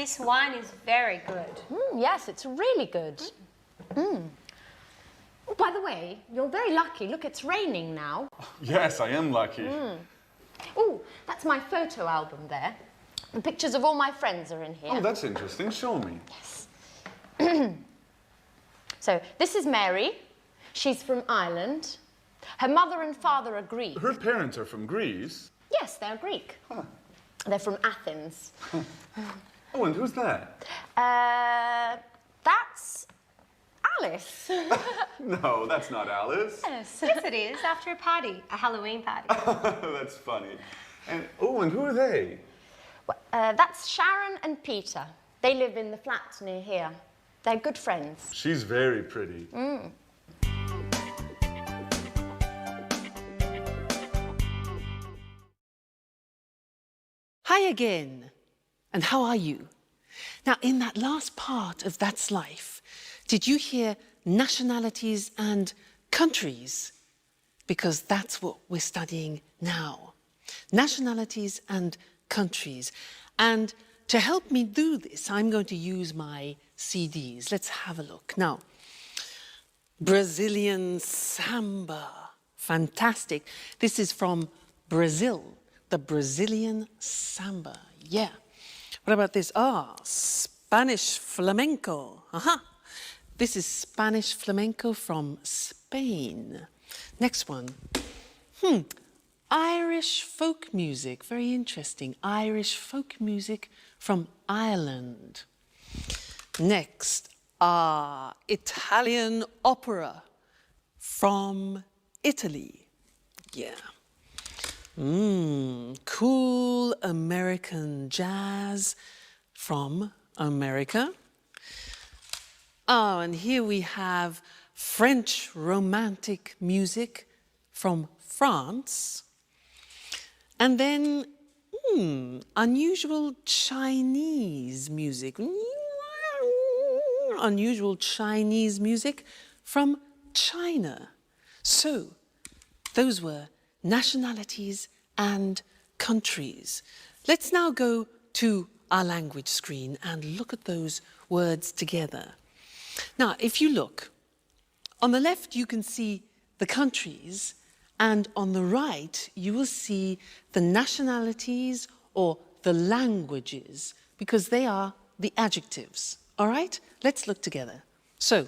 This wine is very good. Yes, it's really good. Oh, by the way, you're very lucky. Look, it's raining now. Yes, I am lucky. Oh, that's my photo album there. The pictures of all my friends are in here. Oh, that's interesting. Show me. Yes. So, this is Mary. She's from Ireland. Her mother and father are Greek. Her parents are from Greece. Yes, they're Greek. Huh. They're from Athens. Oh, and who's that? That's Alice. No, that's not Alice. Yes. Yes, it is. After a party, a Halloween party. That's funny. And and who are they? That's Sharon and Peter. They live in the flat near here. They're good friends. She's very pretty. Hi again, and how are you? Now, in that last part of That's Life, did you hear nationalities and countries? Because that's what we're studying now. Nationalities and countries. And to help me do this, I'm going to use my CDs. Let's have a look. Now, Brazilian samba. Fantastic. This is from Brazil. The Brazilian samba, yeah. What about this? Spanish flamenco. This is Spanish flamenco from Spain. Next one. Irish folk music, very interesting. Irish folk music from Ireland. Next, Italian opera from Italy, yeah. Cool American jazz from America. Oh, and here we have French romantic music from France. And then unusual Chinese music. Unusual Chinese music from China. So, those were nationalities and countries. Let's now go to our language screen and look at those words together. Now, if you look, on the left you can see the countries, and on the right you will see the nationalities or the languages, because they are the adjectives. All right? Let's look together. So,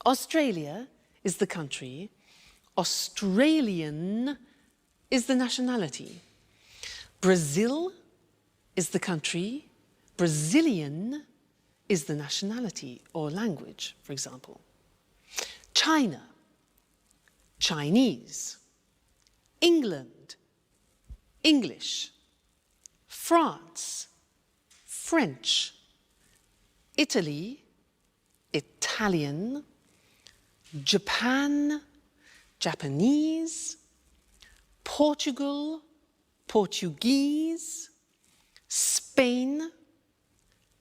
Australia is the country. Australian is the nationality. Brazil is the country. Brazilian is the nationality or language, for example. China, Chinese. England, English. France, French. Italy, Italian. Japan, Japanese. Portugal, Portuguese. Spain,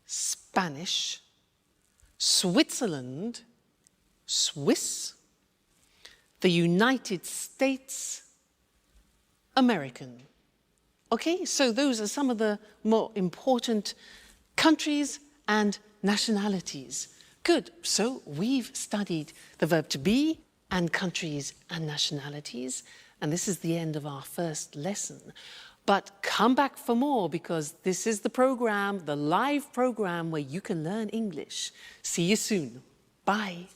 Spanish. Switzerland, Swiss. The United States, American. Okay, so those are some of the more important countries and nationalities. Good, so we've studied the verb to be and countries and nationalities, and this is the end of our first lesson. But come back for more, because this is the program, the live program where you can learn English. See you soon. Bye.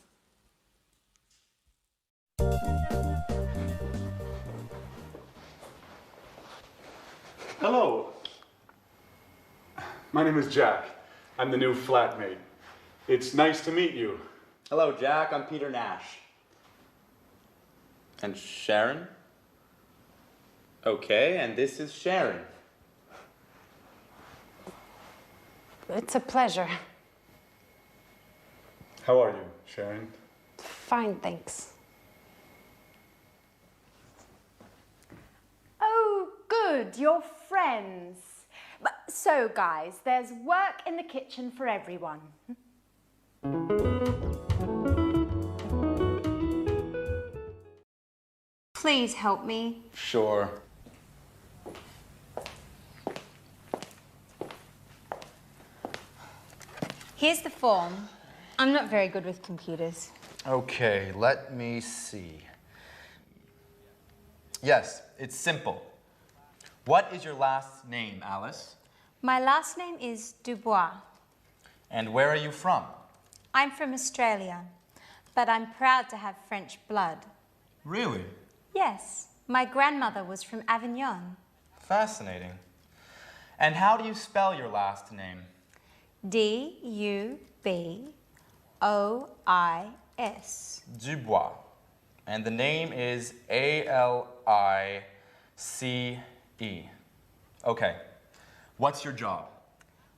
Hello. My name is Jack. I'm the new flatmate. It's nice to meet you. Hello, Jack. I'm Peter Nash. And Sharon? Okay, and this is Sharon. It's a pleasure. How are you, Sharon? Fine, thanks. Oh, good, you're friends. So, guys, there's work in the kitchen for everyone. Please help me. Here's the form. I'm not very good with computers. Okay, let me see. Yes, it's simple. What is your last name, Alice? My last name is Dubois. And where are you from? I'm from Australia, but I'm proud to have French blood. Really? Yes, my grandmother was from Avignon. Fascinating. And how do you spell your last name? D-U-B-O-I-S. Dubois. And the name is A-L-I-C-E. Okay. What's your job?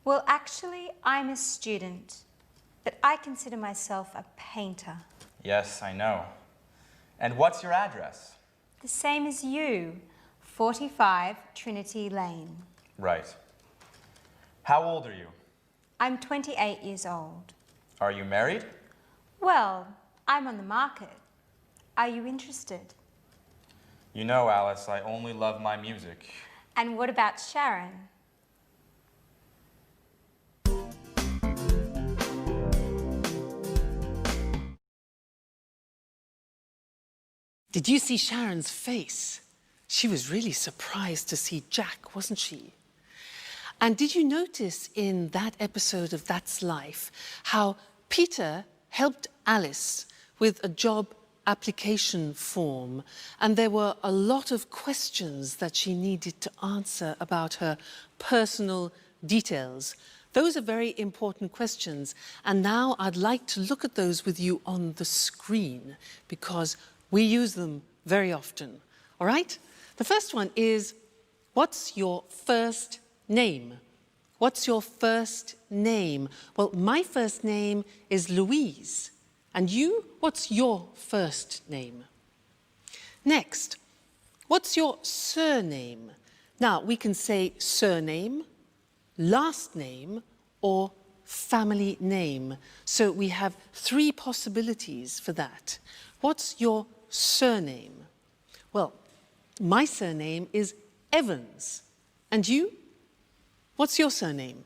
Well, actually, I'm a student, but I consider myself a painter. Yes, I know. And what's your address? The same as you, 45 Trinity Lane. Right. How old are you? I'm 28 years old. Are you married? Well, I'm on the market. Are you interested? You know, Alice, I only love my music. And what about Sharon? Did you see Sharon's face? She was really surprised to see Jack, wasn't she? And did you notice in that episode of That's Life how Peter helped Alice with a job application form, and there were a lot of questions that she needed to answer about her personal details? Those are very important questions, and now I'd like to look at those with you on the screen because we use them very often. All right? The first one is, what's your first name? What's your first name? Well, my first name is Louise. And you, what's your first name? Next, what's your surname? Now, we can say surname, last name, or family name. So we have three possibilities for that. What's your surname? Well, my surname is Evans. And you? What's your surname?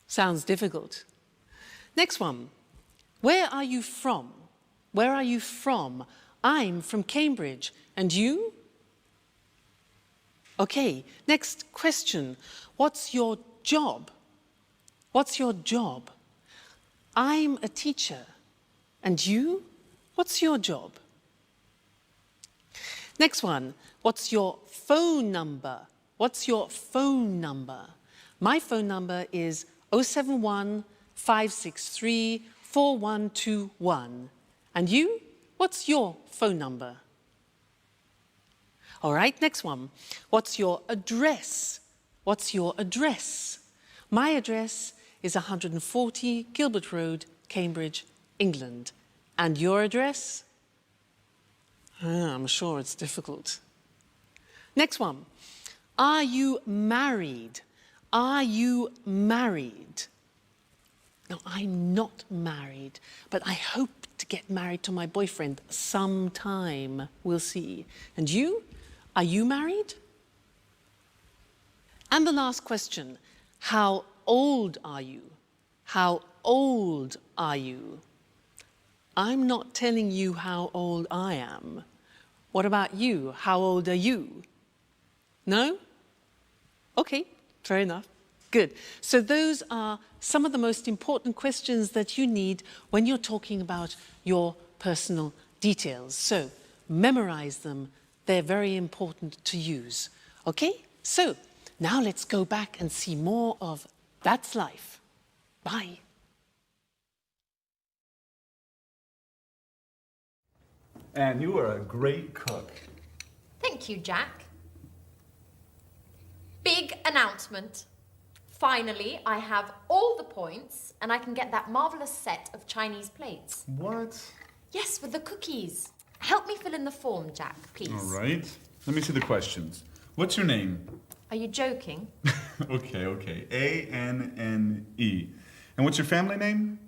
Sounds difficult. Next one. Where are you from? Where are you from? I'm from Cambridge. And you? Okay, next question. What's your job? What's your job? I'm a teacher. And you? What's your job? Next one. What's your phone number? What's your phone number? My phone number is 071 563 4121. And you? What's your phone number? All right, next one. What's your address? What's your address? My address is 140 Gilbert Road, Cambridge, England. And your address? I'm sure it's difficult. Next one. Are you married? Are you married? No, I'm not married, but I hope to get married to my boyfriend sometime. We'll see. And you? Are you married? And the last question. How old are you? How old are you? I'm not telling you how old I am. What about you? How old are you? No? Okay, fair enough. Good. So those are some of the most important questions that you need when you're talking about your personal details. So memorize them. They're very important to use. Okay? So now let's go back and see more of That's Life. Bye. Anne, you are a great cook. Thank you, Jack. Big announcement. Finally, I have all the points and I can get that marvelous set of Chinese plates. What? Yes, with the cookies. Help me fill in the form, Jack, please. All right. Let me see the questions. What's your name? Are you joking? Okay. A-N-N-E. And what's your family name?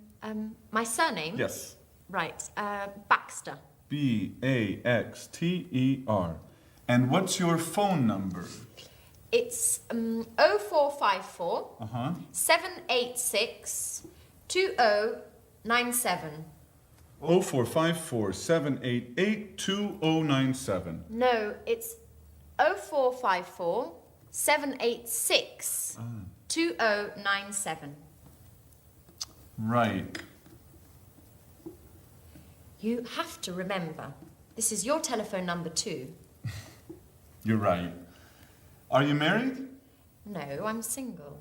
My surname? Yes. Right, Baxter. B-A-X-T-E-R. And what's your phone number? It's 0454 786 2097. 0454 788 2097. No, it's 0454 786 2097. Right. You have to remember, this is your telephone number too. You're right. Are you married? No, I'm single.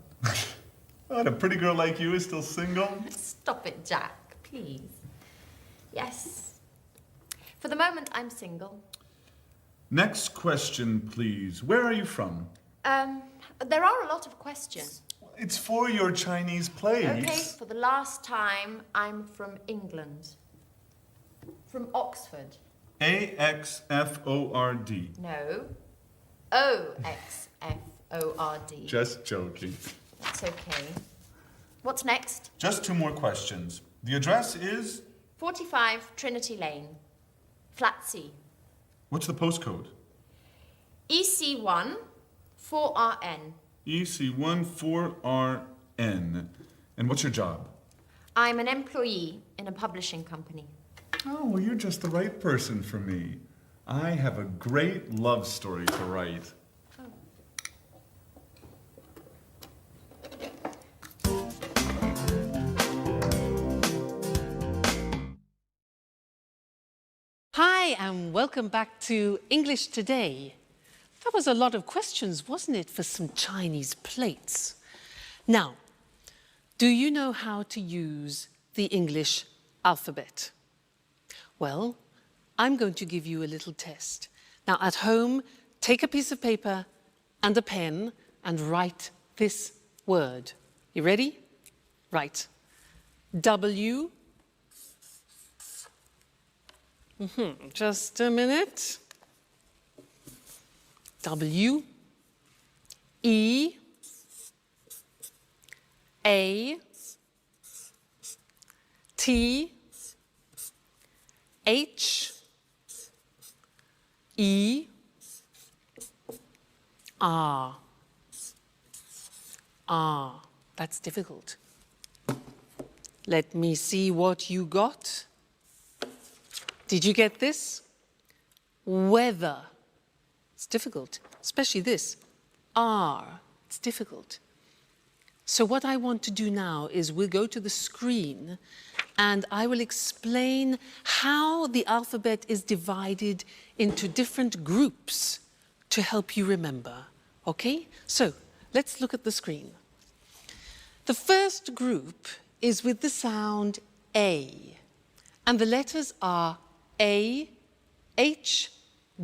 What, a pretty girl like you is still single? Stop it, Jack, please. Yes. For the moment, I'm single. Next question, please. Where are you from? There are a lot of questions. It's for your Chinese plays. Okay, for the last time, I'm from England. From Oxford. A-X-F-O-R-D. No. O-X-F-O-R-D. Just joking. That's okay. What's next? Just 2 more questions. The address is? 45 Trinity Lane. Flat C. What's the postcode? EC1 4RN. EC1 4RN. And what's your job? I'm an employee in a publishing company. Oh, well, you're just the right person for me. I have a great love story to write. Hi, and welcome back to English Today. That was a lot of questions, wasn't it, for some Chinese plates? Now, do you know how to use the English alphabet? Well, I'm going to give you a little test. Now, at home, take a piece of paper and a pen and write this word. You ready? Write W. Just a minute. W, E, A, T, H, E, R. R. That's difficult. Let me see what you got. Did you get this? Weather. It's difficult, especially this. R. It's difficult. So what I want to do now is we'll go to the screen and I will explain how the alphabet is divided into different groups to help you remember. Okay? So let's look at the screen. The first group is with the sound A, and the letters are A, H,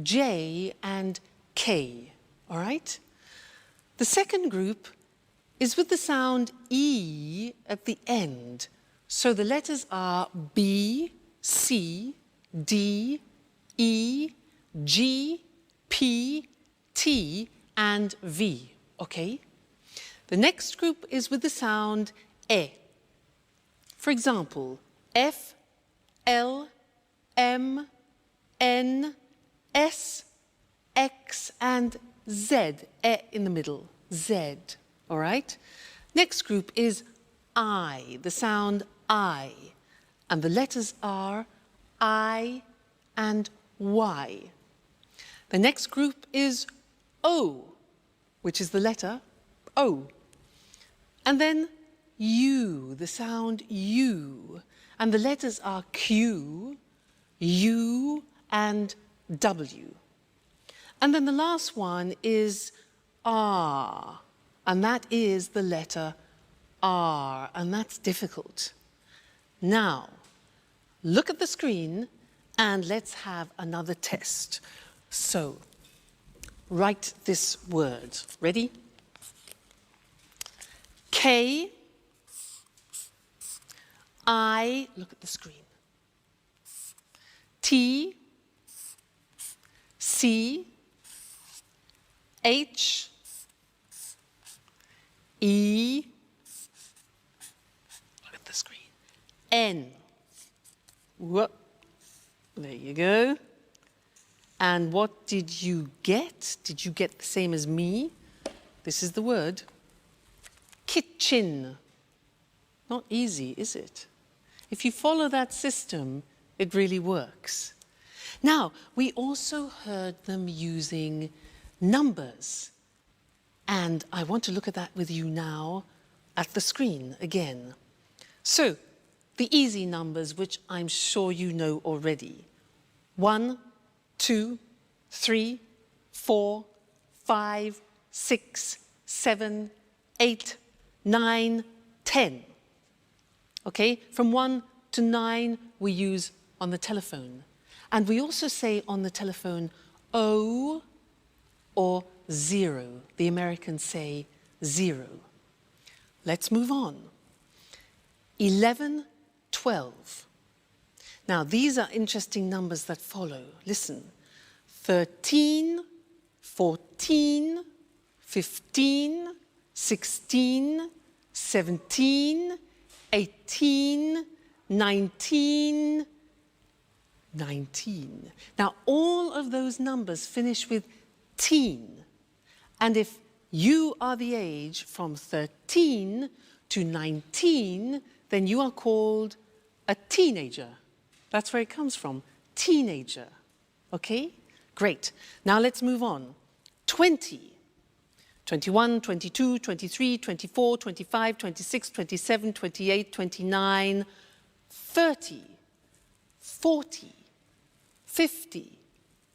J, and K, all right? The second group is with the sound E at the end. So the letters are B, C, D, E, G, P, T, and V, okay? The next group is with the sound E. For example, F, L, M, N, S, X, and Z, E in the middle, Z, all right? Next group is I, the sound I, and the letters are I and Y. The next group is O, which is the letter O. And then U, the sound U, and the letters are Q, U, and W. And then the last one is R, and that is the letter R, and that's difficult. Now, look at the screen and let's have another test. So, write this word. Ready? K, I, look at the screen. T, C, H, E, look at the screen, N. Whoop. There you go. And what did you get? Did you get the same as me? this is the word, kitchen. Not easy, is it? If you follow that system, it really works. Now, we also heard them using numbers. And I want to look at that with you now at the screen again. So, the easy numbers, which I'm sure you know already. 1, 2, 3, 4, 5, 6, 7, 8, 9, 10. Okay, from 1 to 9 we use on the telephone. And we also say on the telephone O or 0. The Americans say 0. Let's move on. 11, 12. Now these are interesting numbers that follow. Listen. 13, 14, 15, 16, 17, 18, 19, 19. Now, all of those numbers finish with teen. And if you are the age from 13 to 19, then you are called a teenager. That's where it comes from, teenager. Okay? Great. Now let's move on. 20. 21, 22, 23, 24, 25, 26, 27, 28, 29, 30, 40, 50,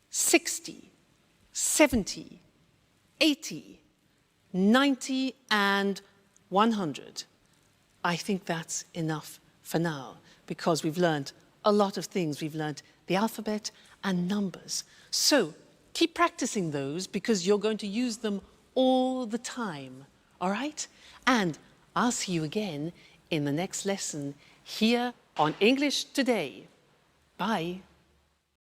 60, 70, 80, 90, and 100. I think that's enough for now because we've learned a lot of things. We've learned the alphabet and numbers. So keep practicing those because you're going to use them all the time, all right? And I'll see you again in the next lesson here on English Today. Bye.